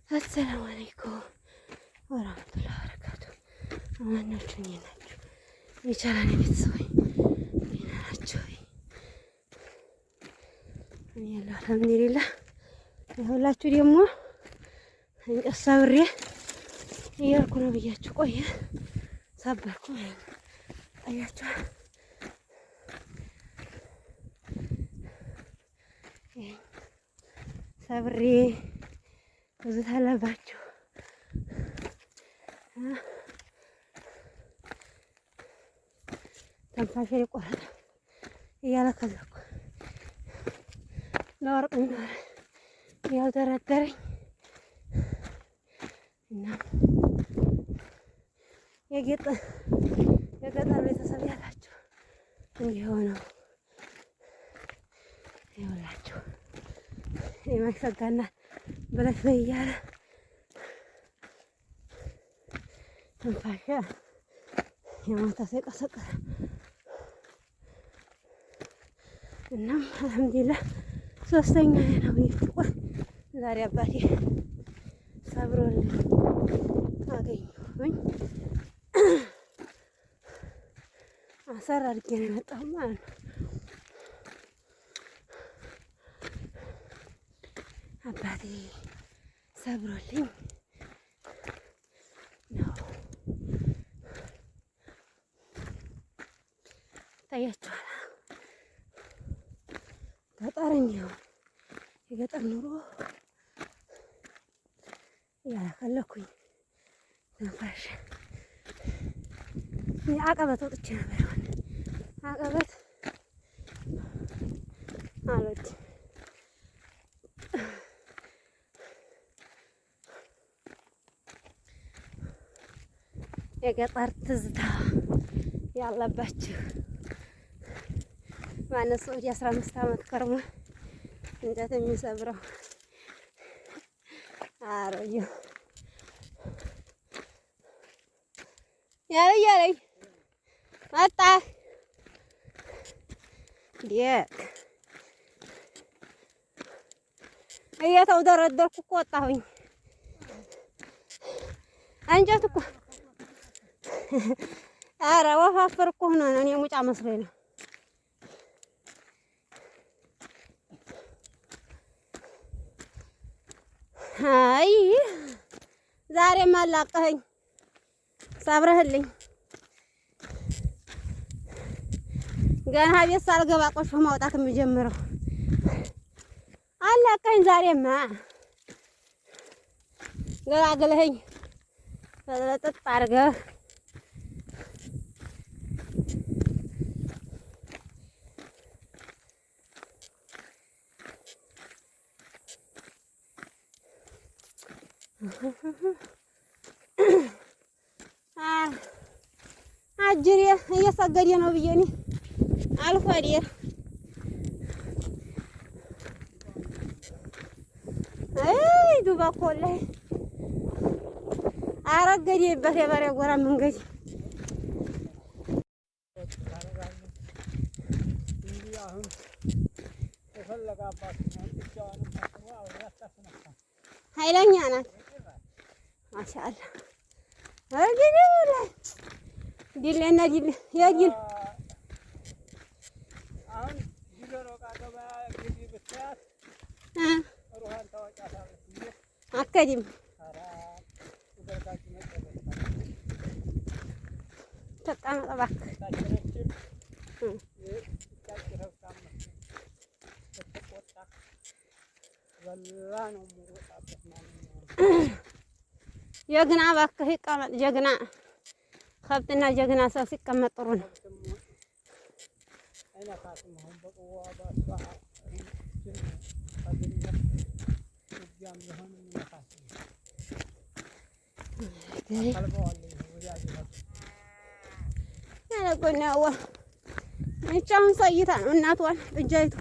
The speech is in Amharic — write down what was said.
አሰላሙ አለይኩም ወራህመቱላሂ ወበረካቱ። አማናችሁ እኔ ናችሁ የቻላኔ ቤተሰቦች ደህና ናችሁ? እኔ ያለው አልሐምዱሊላህ። ይኸውላችሁ ደግሞ እንጨት ሰብሬ እያልኩ ነው ብያችሁ ቆየ ሰበርኩ ማለት ነው። አያችሁ ሰብሬ ብዙ ታላባችሁ ተንፋሽ የቆረጠ እያለከለኩ ለወርቅ እንደሆነ ያልደረደረኝ እና የገጠር ቤተሰብ ያላችሁ እንዲህ ሆነው ይኸውላችሁ የማይሰጋና ብለት በይ እያለ ትንፋሽ የማታ ሳይቀሰቅስ እናም አልሐምዱሊላህ ሶስተኛ ነው ይፍቆን ዛሬ አባቴ ሰብሮልኝ አገኘሁኝ። አሰር አድርጌ ነው የመጣሁ ማለት ነው። አባቴ ሰብሮልኝ ነው። ታያችኋል። ገጠረኛው የገጠር ኑሮ ያለከለኩኝ ትንፋሽ አቀበት ወጥቼ ነበር። አቀበት አልወድም። የገጠር ትዝታ ያለባችሁ ማነው ሰው 15 ዓመት ከርሞ እንጨት የሚሰብረው አሮዩ ያለኝ መጣ ዲክ እየተውደረደርኩ እኮ ወጣሁኝ። እንጨት እኮ ኧረ ወፋፈር እኮ ሆኖ ነው። እኔ ሙጫ መስሎኝ ነው። አይ ዛሬም አላቀኸኝ ሰብረህልኝ። ገና ቤት ሳልገባ ቆሾ ማውጣት የምጀምረው አላቀኸኝ። ዛሬማ ገላግለኸኝ ፈለጥጥ አድርገህ አጅሬ እየሰገደ ነው ብዬ እኔ አልፈዴር አይ ዱባ እኮ ላይ አረገዴበት የበሬ ጎራ መንገድ ኃይለኛ ናት። ማሻአላህ አረገዴ ላይ ዲሌና ዲል ያጊል አሁን ዲሎሮ ካገባ ግቢ ብቻት ሩሃን ታወጫታለች አከዲም ተቃመጥ እባክህ ጀግና እባክህ ይቀመጥ። ጀግና ከብትና ጀግና ሰው ሲቀመጥ ጥሩ ነው። ያለቆና እቻውን ሰይታ ነው እናቷን እጃይቱ